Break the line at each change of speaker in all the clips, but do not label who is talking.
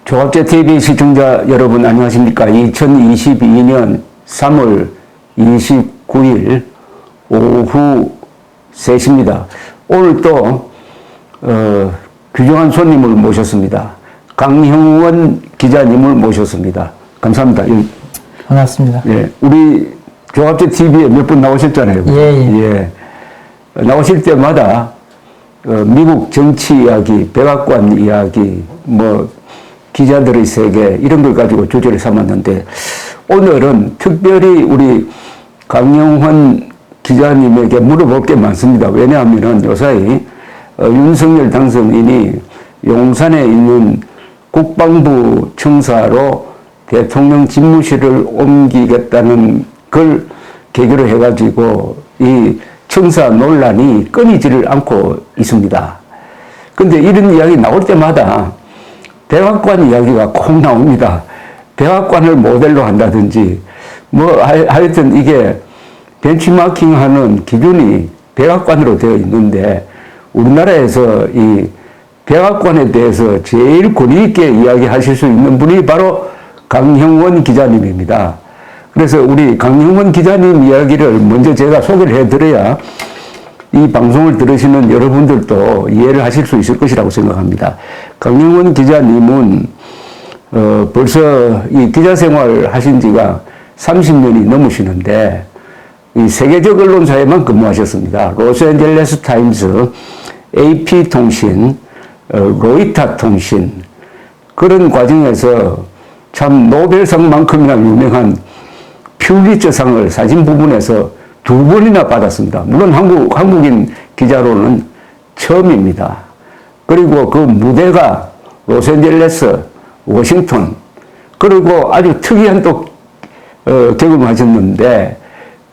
조갑제 TV 시청자 여러분 안녕하십니까? 2022년 3월 29일 오후 3시입니다. 오늘 또 귀중한 손님을 모셨습니다. 강형원 기자님을 모셨습니다. 감사합니다.
반갑습니다.
예, 우리 조갑제 TV에 몇 분 나오셨잖아요.
예.
나오실 때마다 미국 정치 이야기, 백악관 이야기, 기자들의 세계 이런 걸 가지고 주제를 삼았는데 오늘은 특별히 우리 강형원 기자님에게 물어볼 게 많습니다. 왜냐하면 요사이 윤석열 당선인이 용산에 있는 국방부 청사로 대통령 집무실을 옮기겠다는 걸 계기로 해가지고 이 청사 논란이 끊이지를 않고 있습니다. 근데 이런 이야기 나올 때마다 백악관 이야기가 꼭 나옵니다. 백악관을 모델로 한다든지 하여튼 이게 벤치마킹하는 기준이 백악관으로 되어 있는데 우리나라에서 이 백악관에 대해서 제일 권위 있게 이야기하실 수 있는 분이 바로 강형원 기자님입니다. 그래서 우리 강형원 기자님 이야기를 먼저 제가 소개를 해드려야 이 방송을 들으시는 여러분들도 이해를 하실 수 있을 것이라고 생각합니다. 강형원 기자님은 벌써 이 기자 생활을 하신 지가 30년이 넘으시는데 이 세계적 언론사에만 근무하셨습니다. 로스앤젤레스 타임스, AP 통신, 로이터 통신 그런 과정에서 참 노벨상만큼이나 유명한 퓰리처상을 사진 부분에서 2번이나 받았습니다. 물론 한국인 기자로는 처음입니다. 그리고 그 무대가 로스앤젤레스, 워싱턴, 그리고 아주 특이한 또 경험을 하셨는데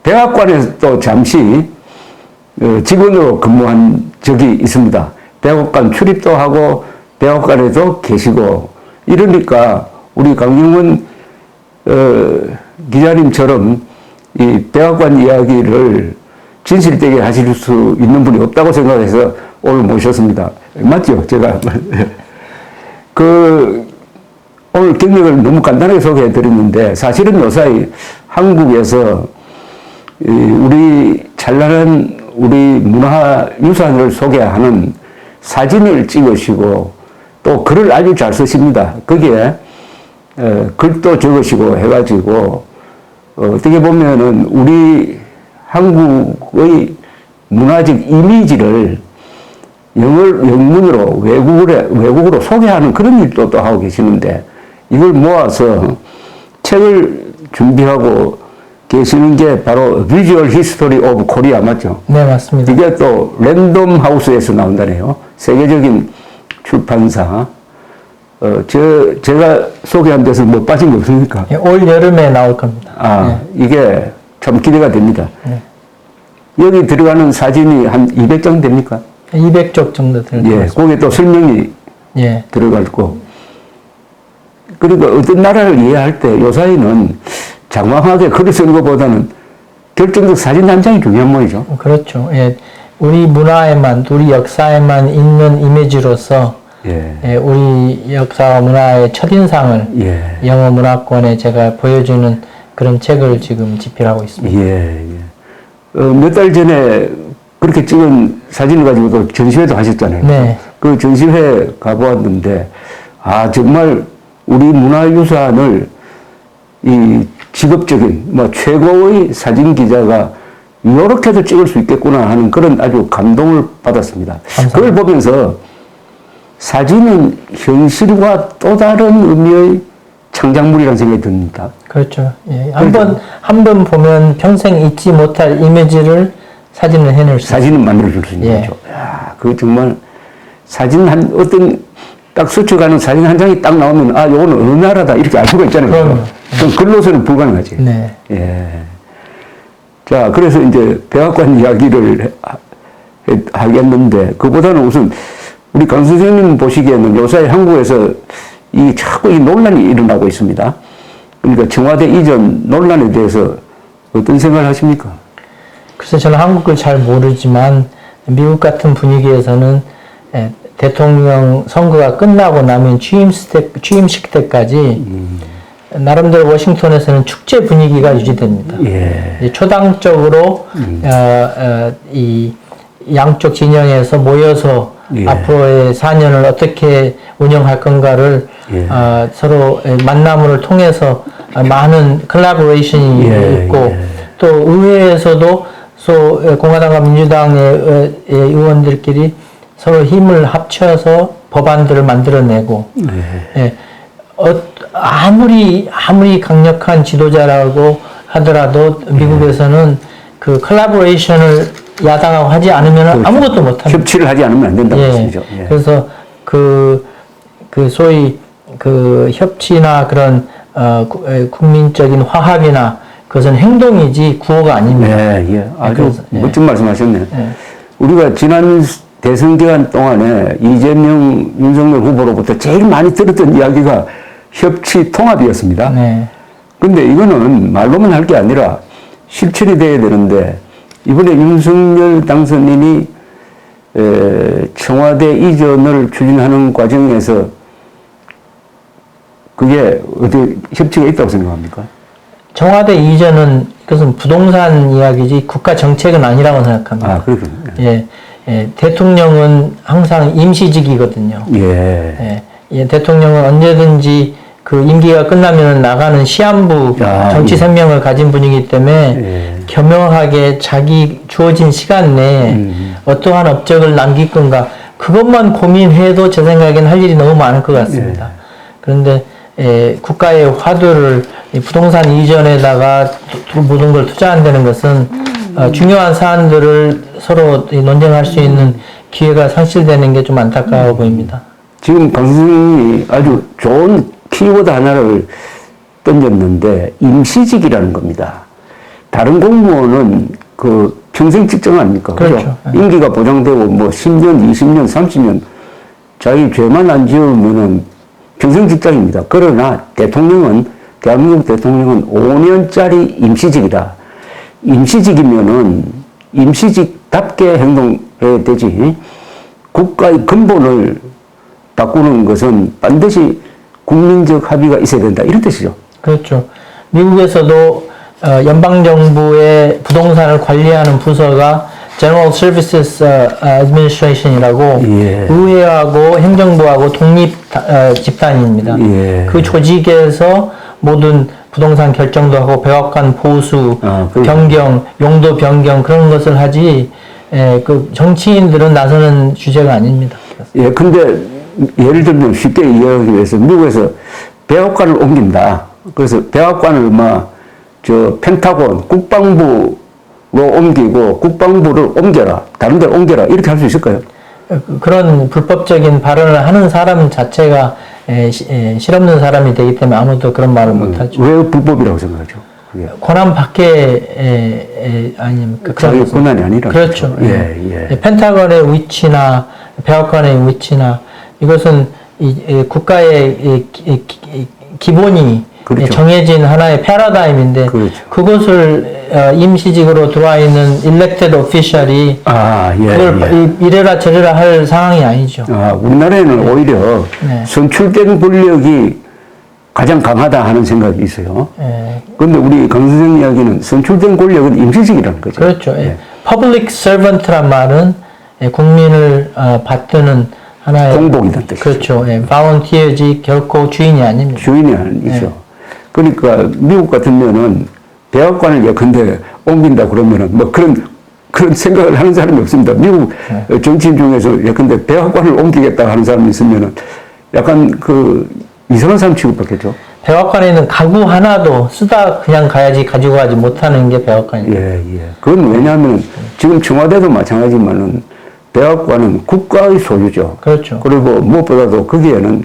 백악관에서 또 잠시 직원으로 근무한 적이 있습니다. 백악관 출입도 하고 백악관에도 계시고 이러니까 우리 강형원 기자님처럼 이 백악관 이야기를 진실되게 하실 수 있는 분이 없다고 생각해서 오늘 모셨습니다. 맞죠? 제가 오늘 경력을 너무 간단하게 소개해 드렸는데 사실은 요사이 한국에서 우리 찬란한 우리 문화유산을 소개하는 사진을 찍으시고 또 글을 아주 잘 쓰십니다. 거기에 글도 적으시고 해가지고 어떻게 보면은 우리 한국의 문화적 이미지를 영문으로 외국으로 소개하는 그런 일도 또 하고 계시는데 이걸 모아서 책을 준비하고 계시는 게 바로 Visual History of Korea 맞죠?
네, 맞습니다.
이게 또 랜덤 하우스에서 나온다네요. 세계적인 출판사. 제가 소개한 데서 뭐 빠진 게 없습니까?
예, 올 여름에 나올 겁니다.
이게 참 기대가 됩니다.
네.
여기 들어가는 사진이 한 200장 됩니까?
200쪽 정도 들어갑니다.
예, 거기에 또 설명이 들어갈 거. 그러니까 어떤 나라를 이해할 때 요사이는 장황하게 글을 쓰는 것보다는 결정적 사진 한 장이 중요한 모이죠.
그렇죠. 예, 우리 문화에만, 우리 역사에만 있는 이미지로서 우리 역사와 문화의 첫인상을 영어 문화권에 제가 보여주는 그런 책을 지금 집필하고 있습니다.
몇 달 전에 그렇게 찍은 사진을 가지고도 전시회도 하셨잖아요.
네.
그 전시회 가보았는데, 정말 우리 문화유산을 이 직업적인, 최고의 사진 기자가 이렇게도 찍을 수 있겠구나 하는 그런 아주 감동을 받았습니다.
감사합니다.
그걸 보면서 사진은 현실과 또 다른 의미의 창작물이라는 생각이 듭니다.
그렇죠. 예. 한 번 보면 평생 잊지 못할 이미지를 사진을 해낼 수 있어요.
사진은 만들어줄 수 있는 거죠. 그 정말 사진 딱 스쳐가는 사진 한 장이 딱 나오면, 요거는 어느 나라다, 이렇게 알 수가 있잖아요. 그럼 글로서는 불가능하지.
네.
자, 그래서 이제 백악관 이야기를 하겠는데, 그보다는 우선 우리 강 선생님 보시기에는 요새 한국에서 자꾸 이 논란이 일어나고 있습니다. 그러니까 청와대 이전 논란에 대해서 어떤 생각을 하십니까?
글쎄 저는 한국을 잘 모르지만 미국 같은 분위기에서는 대통령 선거가 끝나고 나면 취임식 때까지 나름대로 워싱턴에서는 축제 분위기가 유지됩니다. 이제 초당적으로 이 양쪽 진영에서 모여서 앞으로의 4년을 어떻게 운영할 건가를 서로 만남을 통해서 많은 콜라보레이션이 있고 또 의회에서도 공화당과 민주당의 의원들끼리 서로 힘을 합쳐서 법안들을 만들어내고 아무리 강력한 지도자라고 하더라도 미국에서는 그 콜라보레이션을 야당하고 하지 않으면
그렇죠.
아무것도 못합니다.
협치를 하지 않으면 안 된다고 말씀이죠.
그래서 그 소위 그 협치나 그런 국민적인 화합이나 그것은 행동이지 구호가 아닙니다.
아주
그래서,
멋진 말씀하셨네요. 우리가 지난 대선 기간 동안에 이재명, 윤석열 후보로부터 제일 많이 들었던 이야기가 협치 통합이었습니다. 근데 이거는 말로만 할 게 아니라 실천이 돼야 되는데 이번에 윤석열 당선인이 청와대 이전을 추진하는 과정에서 그게 어디 협치가 있다고 생각합니까?
청와대 이전은 그것은 부동산 이야기지 국가 정책은 아니라고 생각합니다.
그렇군요.
대통령은 항상 임시직이거든요. 대통령은 언제든지 그 임기가 끝나면 나가는 시한부 정치 생명을 가진 분이기 때문에 겸허하게 자기 주어진 시간 내에 어떠한 업적을 남길 건가 그것만 고민해도 제 생각에는 할 일이 너무 많을 것 같습니다. 그런데 국가의 화두를 부동산 이전에다가 모든 걸 투자한다는 것은 중요한 사안들을 서로 논쟁할 수 있는 기회가 상실되는 게 좀 안타까워 보입니다.
지금 강 선생님이 아주 좋은 키워드 하나를 던졌는데 임시직이라는 겁니다. 다른 공무원은 그 평생 직장 아닙니까?
그렇죠.
임기가 보장되고 뭐 10년, 20년, 30년 자기 죄만 안 지으면은 평생 직장입니다. 그러나 대통령은 대한민국 대통령은 5년짜리 임시직이다. 임시직이면은 임시직답게 행동해야 되지. 국가의 근본을 바꾸는 것은 반드시 국민적 합의가 있어야 된다. 이런 뜻이죠.
그렇죠. 미국에서도 연방정부의 부동산을 관리하는 부서가 General Services Administration이라고 의회하고 행정부하고 독립 집단입니다. 그 조직에서 모든 부동산 결정도 하고 백악관 보수, 변경, 용도 변경 그런 것을 하지 그 정치인들은 나서는 주제가 아닙니다.
근데 예를 들면 쉽게 이해하기 위해서 미국에서 백악관을 옮긴다. 그래서 백악관을 펜타곤, 국방부로 옮기고 국방부를 옮겨라. 다른 데로 옮겨라. 이렇게 할 수 있을까요?
그런 불법적인 발언을 하는 사람 자체가 실없는 사람이 되기 때문에 아무도 그런 말을 못하죠.
왜 불법이라고 생각하죠? 그게.
권한 밖에 아닙니까?
자기 권한이 아니라.
그렇죠. 펜타곤의 위치나 백악관의 위치나 이것은 국가의 기본이 정해진 하나의 패러다임인데 그것을 임시직으로 들어와 있는 elected official이 그걸 이래라 저래라 할 상황이 아니죠.
우리나라에는 오히려 선출된 권력이 가장 강하다 하는 생각이 있어요. 그런데 우리 강 선생 이야기는 선출된 권력은 임시직이라는 거죠.
그렇죠. public servant란 말은 국민을 받드는 하나의
공복이란 뜻이죠.
그렇죠. volunteer직 결코 주인이 아닙니다.
주인이 아니죠. 그러니까 미국 같으면은 백악관을 예컨대 옮긴다 그러면은 뭐 그런 생각을 하는 사람이 없습니다. 미국 정치인 중에서 예컨대 백악관을 옮기겠다 하는 사람이 있으면은 약간 이상한 사람 취급받겠죠.
백악관에 있는 가구 하나도 쓰다 그냥 가야지 가지고 가지 못하는 게 백악관입니다.
그건 왜냐하면 지금 청와대도 마찬가지지만은 백악관은 국가의 소유죠.
그렇죠.
그리고 무엇보다도 거기에는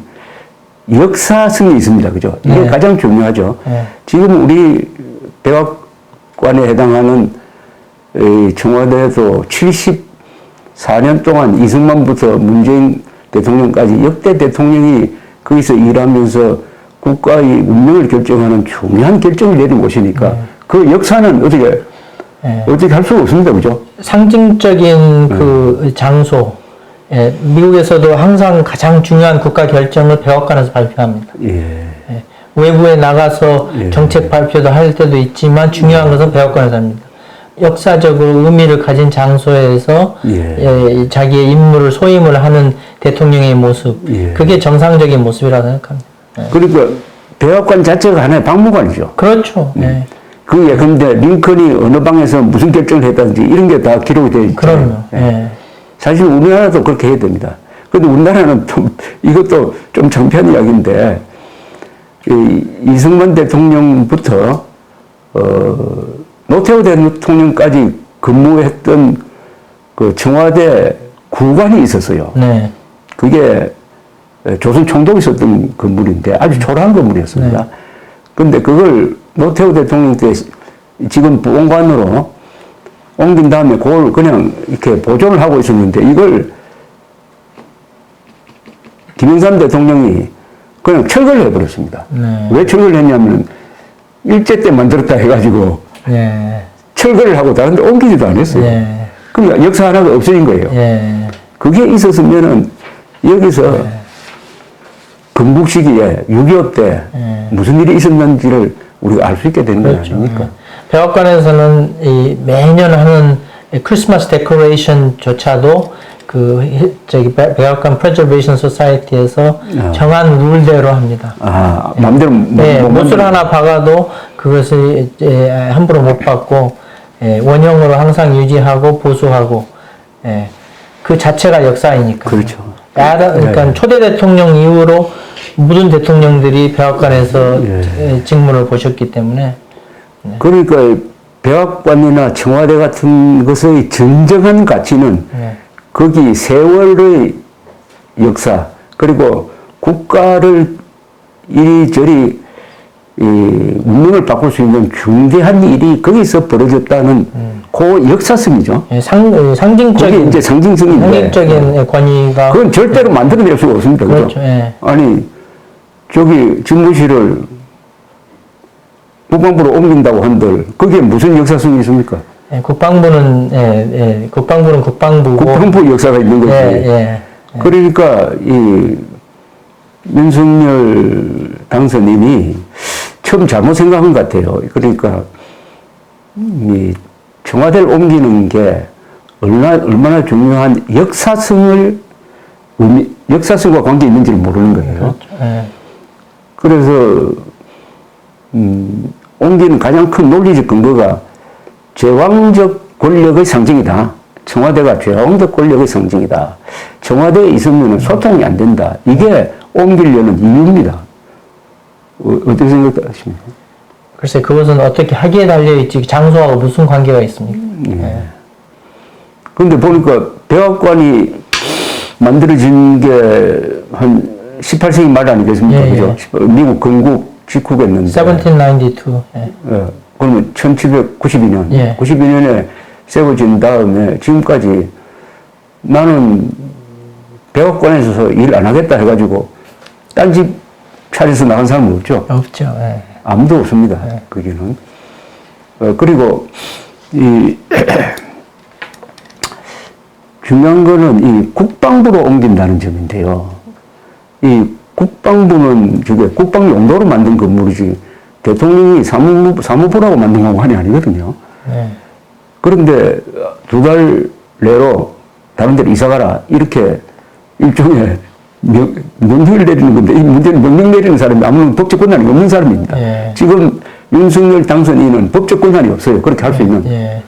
역사성이 있습니다. 그죠? 이게 가장 중요하죠. 지금 우리 백악관에 해당하는 청와대에도 74년 동안 이승만부터 문재인 대통령까지 역대 대통령이 거기서 일하면서 국가의 운명을 결정하는 중요한 결정을 내린 곳이니까 그 역사는 어떻게 할 수가 없습니다. 그죠?
상징적인 그 장소, 미국에서도 항상 가장 중요한 국가 결정을 백악관에서 발표합니다.
예.
외부에 나가서
예.
정책 발표도 할 때도 있지만 중요한 것은 백악관에서 합니다. 역사적으로 의미를 가진 장소에서
예.
자기의 임무를 소임을 하는 대통령의 모습,
예.
그게 정상적인 모습이라고 생각합니다.
그러니까 백악관 자체가 하나의 박물관이죠.
그렇죠.
그게 근데 링컨이 어느 방에서 무슨 결정을 했다든지 이런 게 다 기록이 되어 있잖아요.
그럼요.
사실 우리나라도 그렇게 해야 됩니다. 근데 우리나라는 좀 이것도 좀 창피한 이야기인데 이승만 대통령부터 노태우 대통령까지 근무했던 그 청와대 구관이 있었어요.
네.
그게 조선 총독이 있었던 건물인데 아주 초라한 건물이었습니다.
네.
근데 그걸 노태우 대통령 때 지금 보건관으로 옮긴 다음에 그걸 그냥 이렇게 보존을 하고 있었는데 이걸 김영삼 대통령이 그냥 철거를 해버렸습니다.
네.
왜 철거를 했냐면 일제 때 만들었다 해가지고 철거를 하고 다른데 옮기지도 않았어요. 그러니까 역사 하나가 없어진 거예요. 그게 있었으면은 여기서 건국 시기에 6.25 때 무슨 일이 있었는지를 우리가 알 수 있게 되는 거 아닙니까?
백악관에서는 매년 하는 크리스마스 데코레이션조차도 백악관 프레저베이션 소사이티에서 정한 룰대로 합니다.
마음대로
못을 하나 박아도 그것을 함부로 못 박고 원형으로 항상 유지하고 보수하고 그 자체가 역사이니까.
그렇죠.
그러니까 초대 대통령 이후로 모든 대통령들이 백악관에서 직무를 보셨기 때문에.
그러니까 백악관이나 청와대 같은 것의 진정한 가치는 거기 세월의 역사 그리고 국가를 이리저리 운명을 바꿀 수 있는 중대한 일이 거기서 벌어졌다는 그 역사성이죠.
상징적인
그게 이제 상징성인데
상징적인 권위가
그건 절대로 만들어낼 수가 없습니다.
그렇죠.
아니 저기 집무실을 국방부로 옮긴다고 한들 그게 무슨 역사성이 있습니까?
국방부는 국방부고
국방부 역사가 있는 거지. 그러니까 이 윤석열 당선인이 처음 잘못 생각한 것 같아요. 그러니까 이 청와대를 옮기는 게 얼마나 중요한 역사성과 관계 있는지를 모르는 거예요. 그래서 옮기는 가장 큰 논리적 근거가 제왕적 권력의 상징이다. 청와대가 제왕적 권력의 상징이다. 청와대에 있으면 소통이 안 된다. 이게 옮기려는 이유입니다. 어떻게 생각하십니까?
글쎄 그것은 어떻게 하기에 달려있지 장소하고 무슨 관계가 있습니까?
그런데 보니까 백악관이 만들어진 게 한 18세기 말 아니겠습니까? 그죠? 미국 건국 직후겠는데.
1792.
그러면 1792년. 92년에 세워진 다음에 지금까지 나는 백악관에서 일 안 하겠다 해가지고 딴 집 차려서 나간 사람은 없죠?
없죠.
아무도 없습니다. 거기는. 그리고 중요한 거는 이 국방부로 옮긴다는 점인데요. 이 국방부는 저게 국방 용도로 만든 건물이지 대통령이 사무부라고 만든 공간이 아니거든요. 그런데 2달 내로 다른 데로 이사 가라. 이렇게 일종의 명령을 내리는 건데 이 문제는 명령 내리는 사람이 아무런 법적 권한이 없는 사람입니다. 지금 윤석열 당선인은 법적 권한이 없어요. 그렇게 할 수 있는.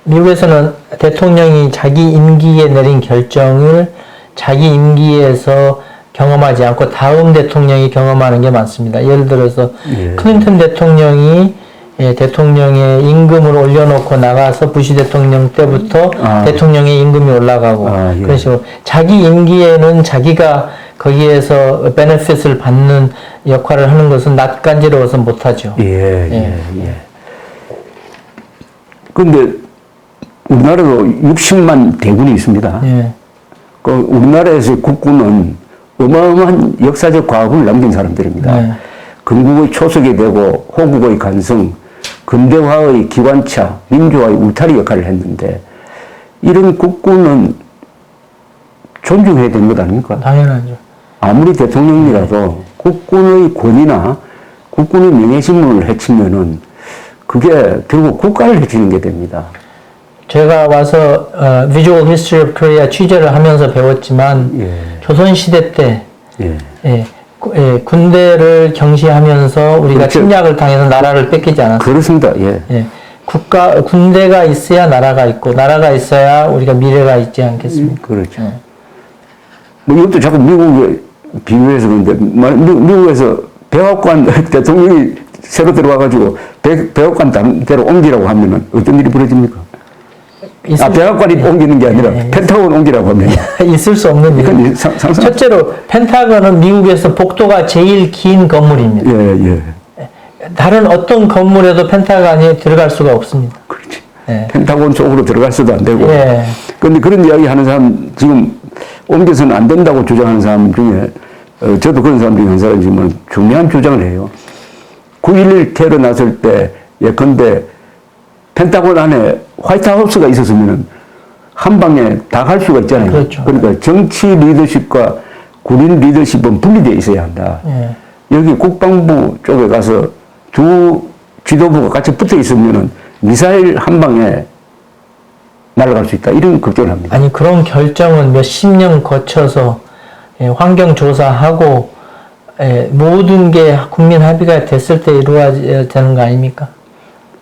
미국에서는 대통령이 자기 임기에 내린 결정을 자기 임기에서 경험하지 않고 다음 대통령이 경험하는 게 많습니다. 예를 들어서 클린턴 대통령이 대통령의 임금을 올려놓고 나가서 부시 대통령 때부터 대통령의 임금이 올라가고 그런 식으로 자기 임기에는 자기가 거기에서 베네핏을 받는 역할을 하는 것은 낯간지러워서 못하죠.
그런데 우리나라도 60만 대군이 있습니다. 그 우리나라에서 국군은 어마어마한 역사적 과업을 남긴 사람들입니다. 건국의 초석이 되고 호국의 간성, 근대화의 기관차, 민주화의 울타리 역할을 했는데 이런 국군은 존중해야 되는 것 아닙니까?
당연하죠.
아무리 대통령이라도 국군의 권위나 국군의 명예신문을 해치면은 그게 결국 국가를 해치는 게 됩니다.
제가 와서 Visual History of Korea 취재를 하면서 배웠지만
예.
조선시대 때
예.
군대를 경시하면서 우리가
그렇죠.
침략을 당해서 나라를 뺏기지 않았어요.
그렇습니다. 예.
예. 군대가 있어야 나라가 있고 나라가 있어야 우리가 미래가 있지 않겠습니까?
그렇죠. 뭐 이것도 자꾸 미국에 비교해서 그런데 미국에서 백악관 대통령이 새로 들어와가지고 백악관 담대로 옮기라고 하면은 어떤 일이 벌어집니까? 백악관이 옮기는 게 아니라 펜타곤 옮기라고 하면
있을 수 없는 일. 첫째로 펜타곤은 미국에서 복도가 제일 긴 건물입니다.
예, 예.
다른 어떤 건물에도 펜타곤이 들어갈 수가 없습니다.
그렇지.
예.
펜타곤 쪽으로 들어갈 수도 안 되고.
예.
그런데 그런 이야기 하는 사람 지금 옮겨서는 안 된다고 주장하는 사람 중에 저도 그런 사람 중에 한 사람이지만 중요한 주장을 해요. 9.11 테러 났을 때 예컨대 펜타곤 안에 화이트하우스가 있었으면 한 방에 다 갈 수가 있잖아요.
그렇죠.
그러니까 정치 리더십과 군인 리더십은 분리되어 있어야 한다.
예.
여기 국방부 쪽에 가서 두 지도부가 같이 붙어 있으면 미사일 한 방에 날아갈 수 있다. 이런 걱정을 합니다.
아니 그런 결정은 몇십 년 거쳐서 환경 조사하고 모든 게 국민 합의가 됐을 때 이루어져야 되는 거 아닙니까?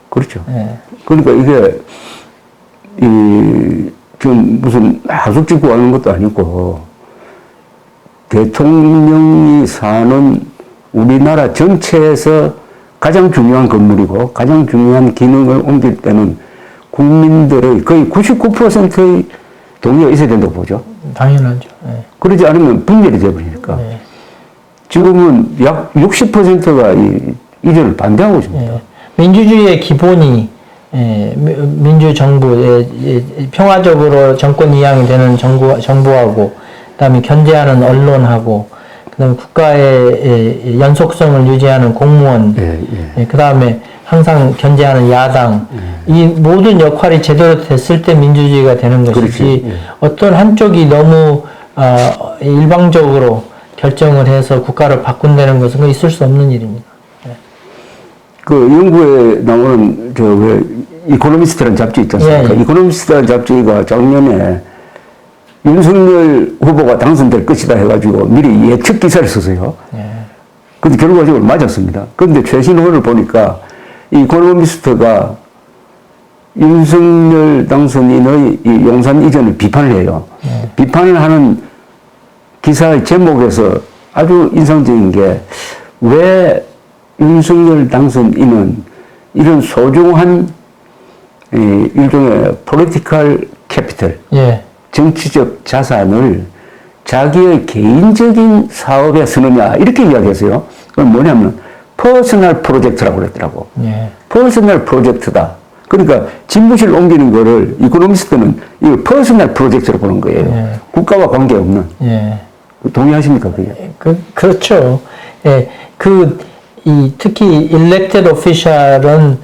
그렇죠.
예.
그러니까 이게 지금 무슨 하숙집고 하는 것도 아니고 대통령이 사는 우리나라 전체에서 가장 중요한 건물이고 가장 중요한 기능을 옮길 때는 국민들의 거의 99%의 동의가 있어야 된다고 보죠.
당연하죠. 예.
그러지 않으면 분열이 되어버리니까.
예.
지금은 약 60%가 이전을 반대하고 있습니다.
예. 민주주의의 기본이 민주정부, 평화적으로 정권 이양이 되는 정부하고, 그다음에 견제하는 언론하고, 그다음에 국가의 연속성을 유지하는 공무원, 그다음에 항상 견제하는 야당, 이 모든 역할이 제대로 됐을 때 민주주의가 되는 것이지, 어떤 한쪽이 너무 일방적으로 결정을 해서 국가를 바꾼다는 것은 있을 수 없는 일입니다.
그 영국에 나오는 왜 이코노미스트라는 잡지 있지 않습니까? 이코노미스트라는 잡지가 작년에 윤석열 후보가 당선될 것이다 해가지고 미리 예측 기사를 썼어요. 근데 결과적으로 맞았습니다. 그런데 최신 호를 보니까 이코노미스트가 윤석열 당선인의 이 용산 이전을 비판을 해요. 비판을 하는 기사의 제목에서 아주 인상적인 게 왜 윤석열 당선인은 이런 소중한 일종의 포리티컬 캐피털, 정치적 자산을 자기의 개인적인 사업에 쓰느냐 이렇게 이야기했어요. 그건 뭐냐면 퍼스널 프로젝트라고 그랬더라고. 퍼스널 프로젝트다. 그러니까 집무실 옮기는 거를 이코노미스트는 이거 퍼스널 프로젝트로 보는 거예요. 국가와 관계없는. 동의하십니까 그게?
그렇죠. 특히 elected official은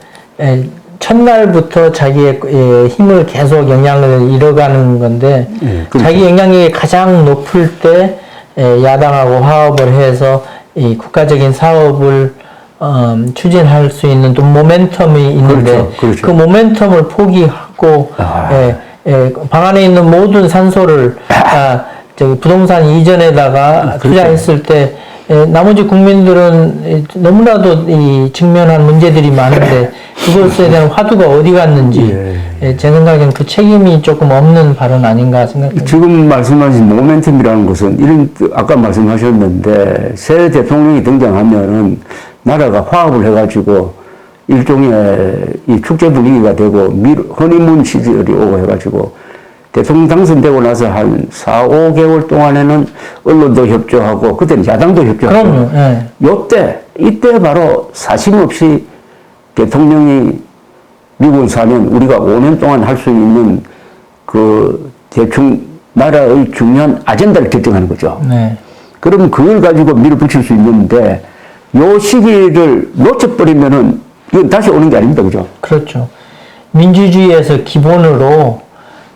첫날부터 자기의 힘을 계속 영향을 잃어가는 건데 그렇죠. 자기 영향력이 가장 높을 때 야당하고 화합을 해서 이 국가적인 사업을 추진할 수 있는 또 모멘텀이 있는데 그렇죠. 그 모멘텀을 포기하고 방 안에 있는 모든 산소를 부동산 이전에다가 투자했을 때 나머지 국민들은 너무나도 직면한 문제들이 많은데 그것에 대한 화두가 어디 갔는지 제 생각에는 그 책임이 조금 없는 발언 아닌가 생각합니다.
지금 말씀하신 모멘텀이라는 것은 이런 아까 말씀하셨는데 새 대통령이 등장하면은 나라가 화합을 해가지고 일종의 이 축제 분위기가 되고 허니문 시절이 오고 해가지고 대통령 당선되고 나서 한 4, 5개월 동안에는 언론도 협조하고 그때는 야당도 협조하고 이때 바로 사심 없이 대통령이 미국은 사면 우리가 5년 동안 할 수 있는 그 대충 나라의 중요한 아젠다를 결정하는 거죠. 그러면 그걸 가지고 밀어붙일 수 있는데 요 시기를 놓쳐버리면은 이건 다시 오는 게 아닙니다. 그죠?
그렇죠. 민주주의에서 기본으로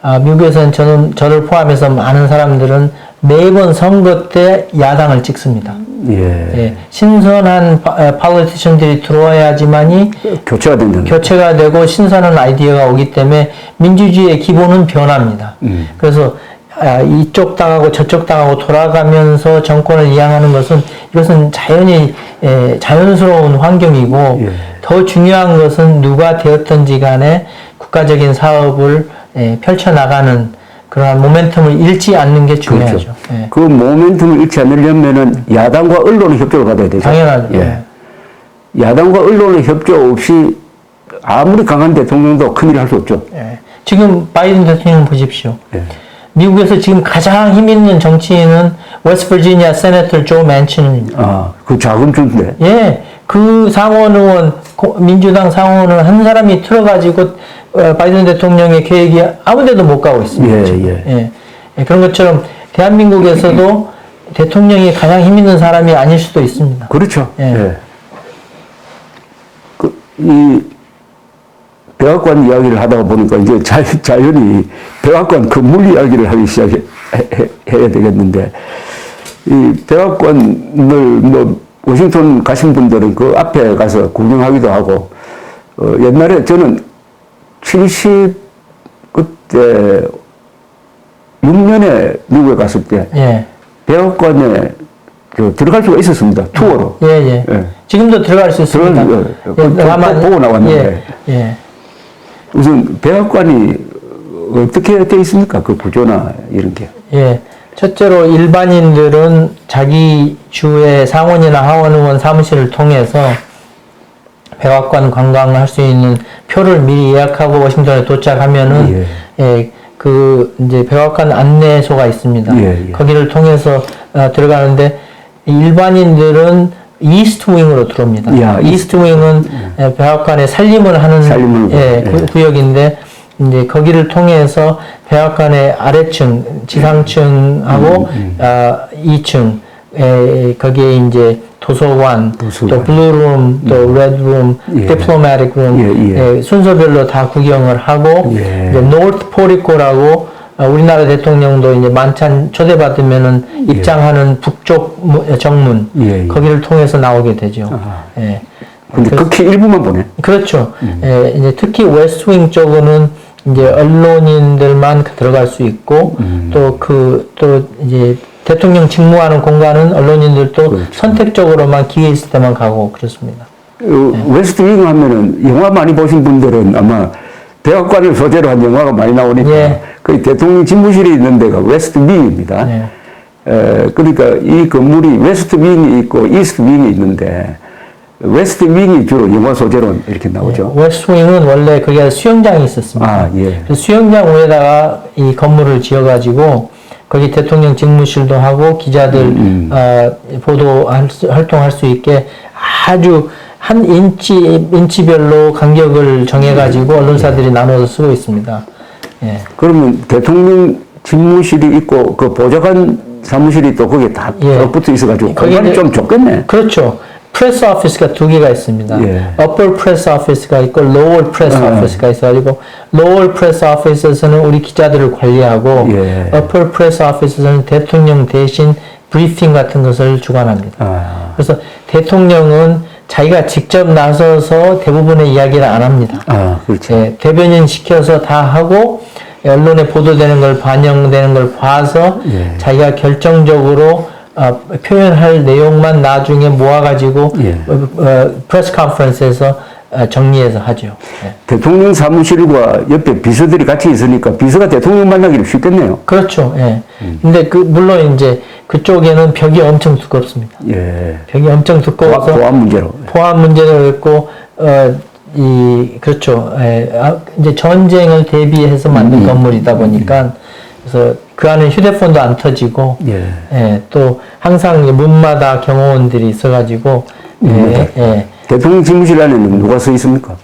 미국에서는 저를 포함해서 많은 사람들은 매번 선거 때 야당을 찍습니다. 예, 신선한 politician들이 들어와야지만이 교체가 되고 신선한 아이디어가 오기 때문에 민주주의의 기본은 변합니다. 그래서 이쪽 당하고 저쪽 당하고 돌아가면서 정권을 이양하는 것은 이것은 자연스러운 환경이고 더 중요한 것은 누가 되었든지 간에 국가적인 사업을 펼쳐나가는 그러한 모멘텀을 잃지 않는 게 중요하죠.
그렇죠. 그 모멘텀을 잃지 않으려면은 야당과 언론의 협조를 받아야 되죠.
당연하죠.
야당과 언론의 협조 없이 아무리 강한 대통령도 큰일 할 수 없죠.
지금 바이든 대통령 보십시오. 미국에서 지금 가장 힘 있는 정치인은 웨스트버지니아 세네터 조 맨친입니다.
그 작은 주인데.
예, 그 상원 의원, 민주당 상원 의원 한 사람이 틀어가지고 바이든 대통령의 계획이 아무데도 못 가고 있습니다. 그런 것처럼 대한민국에서도 대통령이 가장 힘 있는 사람이 아닐 수도 있습니다.
그렇죠. 이 백악관 이야기를 하다가 보니까 이제 자연히 백악관 건물 이야기를 하기 해야 되겠는데, 이 백악관을 워싱턴 가신 분들은 그 앞에 가서 구경하기도 하고, 옛날에 저는 6년에 미국에 갔을 때, 백악관에 들어갈 수가 있었습니다. 투어로.
지금도 들어갈 수 있습니다.
보고 나왔는데. 우선 백악관이 어떻게 되어 있습니까? 그 구조나 이런 게.
첫째로 일반인들은 자기 주의 상원이나 하원 의원 사무실을 통해서 백악관 관광을 할 수 있는 표를 미리 예약하고 워싱턴에 도착하면은 그 이제 백악관 안내소가 있습니다. 거기를 통해서 들어가는데 일반인들은 이스트 윙으로 들어옵니다. 이스트 윙은 백악관에 살림을 하는 구역인데 이제 거기를 통해서 백악관의 아래층, 지상층하고 2층 거기에 이제 도서관, 또 블루룸, 또 레드룸, 디플로마틱 룸 순서별로 다 구경을 하고 이제 노트 포리코라고 우리나라 대통령도 이제 만찬 초대받으면은 입장하는 북쪽 정문 거기를 통해서 나오게 되죠.
근데 극히 일부만 보네.
그렇죠. 이제 특히 웨스트윙 쪽은 이제 언론인들만 들어갈 수 있고 또 이제 대통령 직무하는 공간은 언론인들도 선택적으로만 기회 있을 때만 가고 그렇습니다.
웨스트윙 하면은 영화 많이 보신 분들은 아마 백악관을 소재로 한 영화가 많이 나오니까 그 대통령 집무실이 있는 데가 웨스트윙입니다. 그러니까 이 건물이 웨스트윙이 있고 이스트윙이 있는데 웨스트윙이 주로 영화 소재로 이렇게 나오죠.
웨스트윙은 원래 그게 수영장이 있었습니다. 그래서 수영장 위에다가 이 건물을 지어가지고 거기 대통령 직무실도 하고 기자들 보도 활동할 수 있게 아주 한 인치별로 간격을 정해가지고 언론사들이 나눠서 쓰고 있습니다.
그러면 대통령 집무실이 있고 그 보좌관 사무실이 또 거기에 다 붙어 있어가지고 공간이 좀 좁겠네.
그렇죠. 프레스 오피스가 두 개가 있습니다. upper press office가 있고 lower press office가 있어가지고 lower press office에서는 우리 기자들을 관리하고 upper press office에서는 대통령 대신 브리핑 같은 것을 주관합니다. 그래서 대통령은 자기가 직접 나서서 대부분의 이야기를 안 합니다.
그렇죠.
대변인 시켜서 다 하고 언론에 보도되는 걸 반영되는 걸 봐서 자기가 결정적으로 표현할 내용만 나중에 모아가지고 프레스 컨퍼런스에서 정리해서 하죠.
대통령 사무실과 옆에 비서들이 같이 있으니까 비서가 대통령 만나기를 쉽겠네요.
그렇죠. 근데 물론 이제 그쪽에는 벽이 엄청 두껍습니다. 벽이 엄청 두꺼워서 보안 문제로 있고 그렇죠. 이제 전쟁을 대비해서 만든 건물이다 보니까 그래서 그 안에 휴대폰도 안 터지고 또 항상 문마다 경호원들이 있어가지고
대통령 집무실 안에는 누가 서 있습니까?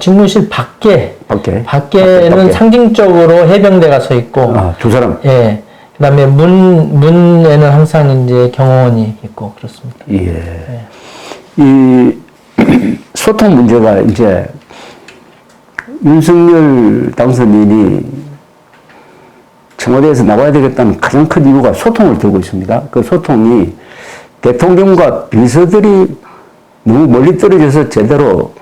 집무실 밖에는 상징적으로 해병대가 서 있고
두 사람.
그다음에 문에는 항상 이제 경호원이 있고 그렇습니다.
이 소통 문제가 이제 윤석열 당선인이 청와대에서 나와야 되겠다는 가장 큰 이유가 소통을 두고 있습니다. 그 소통이 대통령과 비서들이 너무 멀리 떨어져서 제대로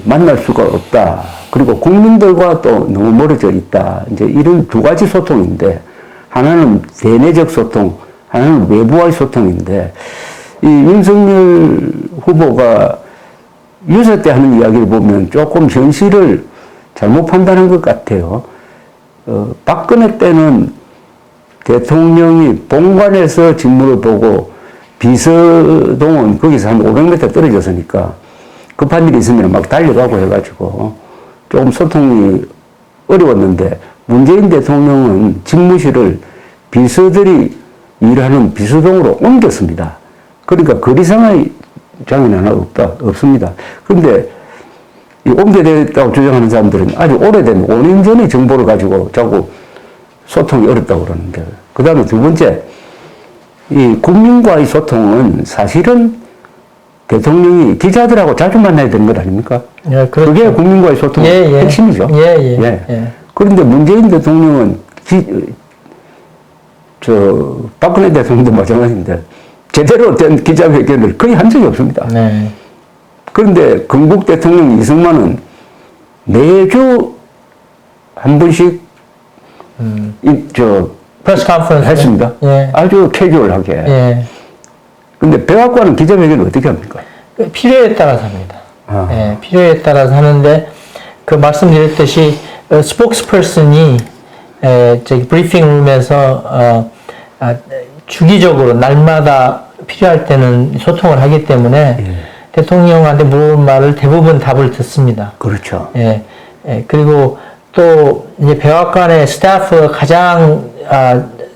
만날 수가 없다. 그리고 국민들과 또 너무 멀어져 있다. 이제 이런 두 가지 소통인데, 하나는 대내적 소통, 하나는 외부와의 소통인데, 이 윤석열 후보가 유세 때 하는 이야기를 보면 조금 현실을 잘못 판단한 것 같아요. 박근혜 때는 대통령이 본관에서 직무를 보고 비서동은 거기서 한 500m 떨어졌으니까 급한 일이 있으면 막 달려가고 해가지고 조금 소통이 어려웠는데, 문재인 대통령은 직무실을 비서들이 일하는 비서동으로 옮겼습니다. 그러니까 거리상의 장애는 하나 없습니다. 그런데 이 옮겨졌다고 주장하는 사람들은 아주 오래된 5년 전의 정보를 가지고 자꾸 소통이 어렵다고 그러는데, 그 다음에 두 번째, 이 국민과의 소통은 사실은 대통령이 기자들하고 자주 만나야 되는 것 아닙니까?
예, 그렇죠.
그게 국민과의 소통의 핵심이죠.
예.
그런데 문재인 대통령은 박근혜 대통령도 마찬가지인데 제대로 된 기자회견을 거의 한 적이 없습니다.
네.
그런데 건국 대통령 이승만은 매주 한 번씩
프레스 컨퍼런스
했습니다.
예.
아주 캐주얼하게.
예.
근데 백악관은 기자회견을 어떻게 합니까?
필요에 따라서 합니다. 예, 필요에 따라서 하는데, 그 말씀드렸듯이 스포크스퍼슨이 저기 브리핑룸에서 주기적으로 날마다 필요할 때는 소통을 하기 때문에 대통령한테 물어본 말을 대부분 답을 듣습니다.
그렇죠.
그리고 또 이제 백악관의 스태프가 가장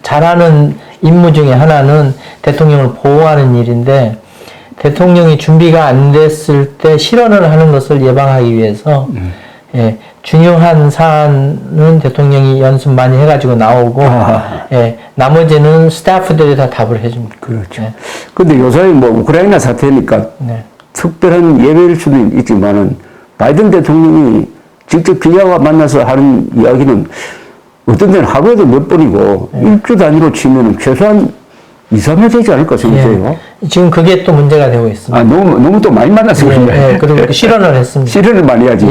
잘하는 임무 중에 하나는 대통령을 보호하는 일인데, 대통령이 준비가 안 됐을 때 실언을 하는 것을 예방하기 위해서 중요한 사안은 대통령이 연습 많이 해가지고 나오고 나머지는 스태프들이 다 답을 해줍니다.
그렇죠. 근데 요새 뭐 우크라이나 사태니까 특별한 예외일 수도 있지만은 바이든 대통령이 직접 기자와 만나서 하는 이야기는 어떤 데는 하루에도 몇 번이고 일주 단위로 치면은 최소한 2, 3회 되지 않을까 생각해요.
지금 그게 또 문제가 되고 있습니다.
너무 또 많이 만나서 그런데.
그리고 실언을 했습니다.
실언을 많이 하지.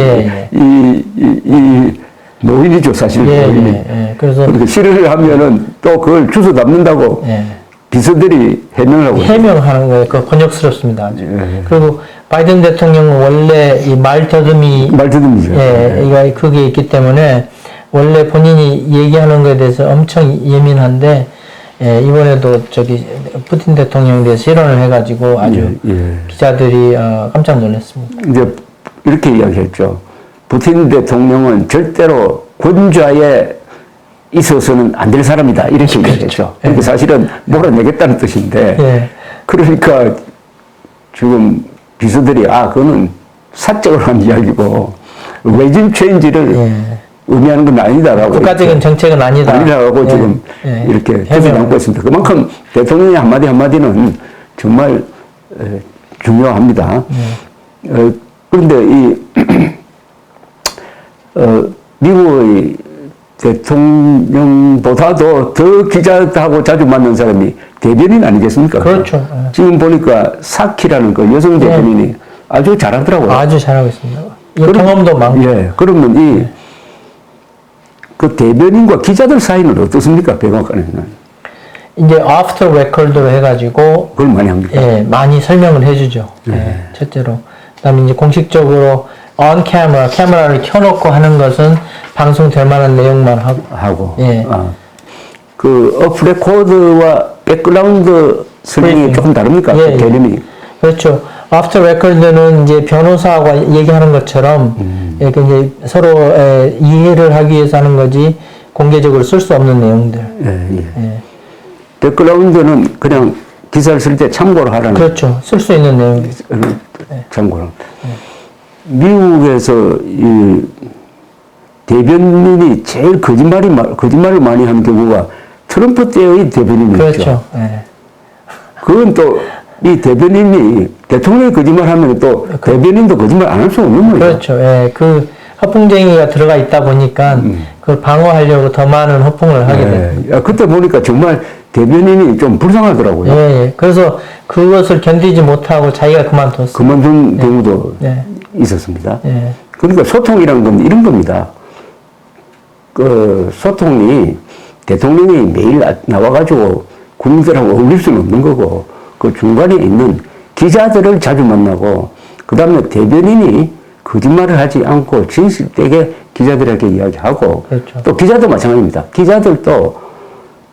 이 노인이죠, 사실. 노인이.
그래서
그러니까 실언을 하면은 또 그걸 주워 담는다고 비서들이 해명을 하고.
해명하는 거예요. 그 번역스럽습니다. 아주. 그리고 바이든 대통령은 원래 이 말더듬이죠. 이거 그게 있기 때문에 원래 본인이 얘기하는 것에 대해서 엄청 예민한데, 이번에도 저기 푸틴 대통령에 대해서 실언을 해가지고 아주 기자들이 깜짝 놀랐습니다.
이제 이렇게 이야기했죠. 푸틴 대통령은 절대로 군좌에 있어서는 안 될 사람이다. 이렇게 이야기했죠. 그러니까 사실은 몰아내겠다는 뜻인데, 그러니까 지금 비서들이 그거는 사적으로 한 이야기고 레짐 체인지를 의미하는 건 아니다라고.
국가적인 정책은 아니다.
아니라고 지금 이렇게 주장하고 있습니다. 그만큼 대통령의 한마디는 정말 중요합니다. 그런데 미국의 대통령보다도 더 기자하고 자주 만난 사람이 대변인 아니겠습니까?
그렇죠.
지금 보니까 사키라는 그 여성 대변인이 아주 잘하더라고요.
아주 잘하고 있습니다. 경험도 많고.
그러면 그 대변인과 기자들 사이는 어떻습니까? 백악관에는.
이제 after record로 해가지고.
그걸 많이 합니까?
많이 설명을 해주죠. 첫째로. 그 다음에 이제 공식적으로 on camera, 카메라를 켜놓고 하는 것은 방송될 만한 내용만 하고.
그 off record와 백그라운드 설명이 조금 다릅니까? 그 개념이.
그렇죠. after record는 이제 변호사와 얘기하는 것처럼 이렇게 이제 서로 이해를 하기 위해서 하는 거지 공개적으로 쓸 수 없는 내용들.
백그라운드는 그냥 기사를 쓸 때 참고로 하라는.
그렇죠. 쓸 수 있는 내용.
참고로. 미국에서 이 대변인이 제일 거짓말을 많이 하는 경우가 트럼프 때의 대변인이었죠.
그렇죠.
그건 또 이 대변인이 대통령이 거짓말하면 또 대변인도 거짓말 안 할 수 없는 거예요.
그렇죠. 그 허풍쟁이가 들어가 있다 보니까 그 그걸 방어하려고 더 많은 허풍을 하게 됩니다.
야, 그때 보니까 정말 대변인이 좀 불쌍하더라고요.
예. 그래서 그것을 견디지 못하고 자기가 그만뒀어요.
그만둔 경우도 있었습니다.
예.
그러니까 소통이라는 건 이런 겁니다. 그 소통이 대통령이 매일 나와가지고 국민들하고 어울릴 수는 없는 거고, 그 중간에 있는 기자들을 자주 만나고, 그 다음에 대변인이 거짓말을 하지 않고 진실되게 기자들에게 이야기하고,
그렇죠.
또 기자도 마찬가지입니다. 기자들도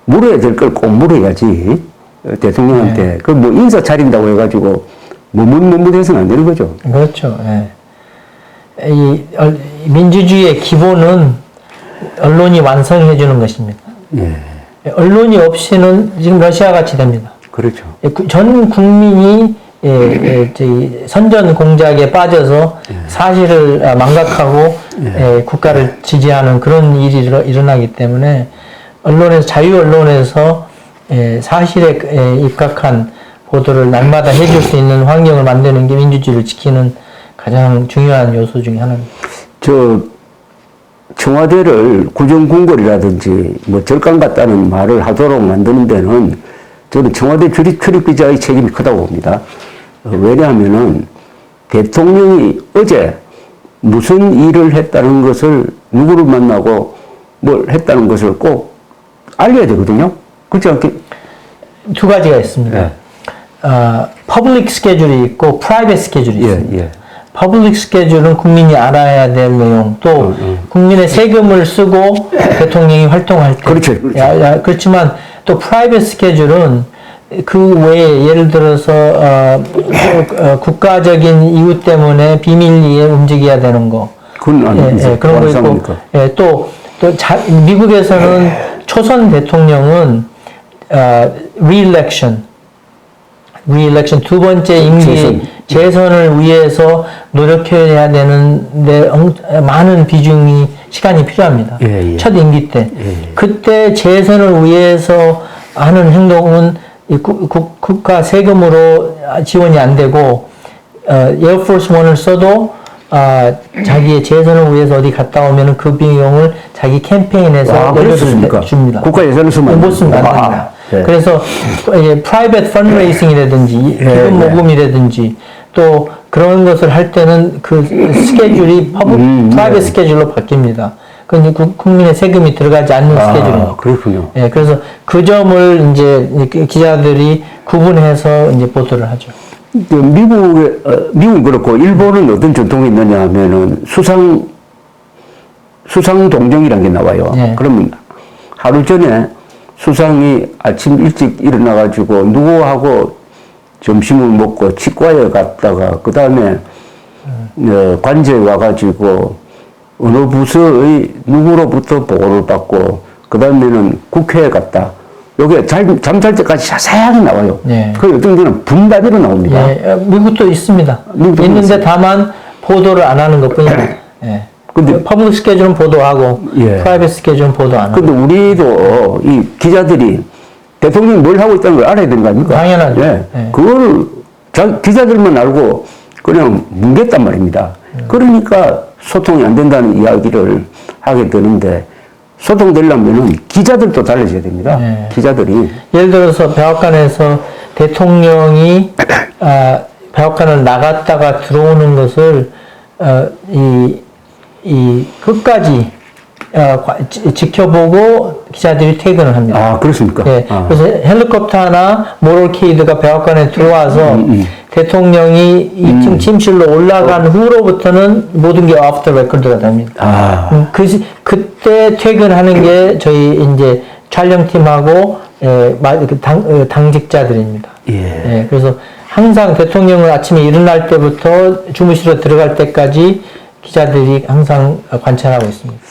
물어야 될 걸 꼭 물어야지, 대통령한테. 그 뭐 인사 차린다고 해가지고 머뭇머뭇해서는 안 되는 거죠.
그렇죠. 예. 이 민주주의의 기본은 언론이 완성해 주는 것입니다.
예.
언론이 없이는 지금 러시아 같이 됩니다.
그렇죠.
전 국민이 선전 공작에 빠져서 사실을 망각하고 국가를 지지하는 그런 일이 일어나기 때문에 언론에서 자유 언론에서 사실에 입각한 보도를 날마다 해줄 수 있는 환경을 만드는 게 민주주의를 지키는 가장 중요한 요소 중에 하나입니다.
청와대를 구정궁궐이라든지 뭐 절간 같다는 말을 하도록 만드는 데는 저는 청와대 출입 기자의 책임이 크다고 봅니다. 왜냐하면은 대통령이 어제 무슨 일을 했다는 것을 누구를 만나고 뭘 했다는 것을 꼭 알려야 되거든요. 그렇지 않게?
두 가지가 있습니다. 퍼블릭 스케줄이 있고 프라이빗 스케줄이 있습니다. 퍼블릭 스케줄은 국민이 알아야 될 내용, 또 국민의 세금을 쓰고 대통령이 활동할 때.
그렇죠.
그렇지만 또 프라이빗 스케줄은 그 외에 예를 들어서 국가적인 이유 때문에 비밀리에 움직여야 되는 거.
그건 아니죠.
그런 거 있고. 또 미국에서는 초선 대통령은 re-election 두 번째 임기 재선을 위해서 노력해야 되는데 많은 비중이 시간이 필요합니다. 첫 임기 때. 그때 재선을 위해서 하는 행동은 국가 세금으로 지원이 안 되고 에어포스 원을 써도 자기의 재선을 위해서 어디 갔다 오면 그 비용을 자기 캠페인에서 줍니다.
국가 예산을 쓰면
못 쓰면 안 됩니다. 그래서 프라이빗 펀드레이싱이라든지 기금 모금이라든지 또 그런 것을 할 때는 그 스케줄이 프라이빗 스케줄로 바뀝니다. 그건 국민의 세금이 들어가지 않는 스케줄입니다.
그렇군요.
그래서 그 점을 이제 기자들이 구분해서 이제 보도를 하죠.
미국은 그렇고, 일본은 어떤 전통이 있느냐 하면은 수상 동정이라는 게 나와요. 그러면 하루 전에 수상이 아침 일찍 일어나가지고 누구하고 점심을 먹고 치과에 갔다가, 그 다음에 관제에 와가지고 어느 부서의 누구로부터 보고를 받고, 그 다음에는 국회에 갔다. 요게 잠잘 때까지 자세하게 나와요. 그 어떤 데는 분다비로 나옵니다.
미국도 있습니다. 있는데 다만 보도를 안 하는 것 뿐입니다. 근데 퍼블릭 스케줄은 보도하고 프라이빗 스케줄은 보도 안 하고.
근데 우리도 이 기자들이 대통령이 뭘 하고 있다는 걸 알아야 되는 거 아닙니까?
당연하죠.
그걸 기자들만 알고 그냥 뭉갰단 말입니다. 그러니까 소통이 안 된다는 이야기를 하게 되는데, 소통되려면은 기자들도 달라져야 됩니다. 기자들이.
예를 들어서 백악관에서 대통령이 백악관을 나갔다가 들어오는 것을 끝까지 지켜보고 기자들이 퇴근을 합니다.
그렇습니까?
그래서 헬리콥터나 모torcade가 백악관에 들어와서 대통령이 2층 침실로 올라간 후로부터는 모든 게 off the record가 됩니다. 그때 퇴근하는 게 저희 이제 촬영팀하고 당직자들입니다. 그래서 항상 대통령은 아침에 일어날 때부터 주무실로 들어갈 때까지 기자들이 항상 관찰하고 있습니다.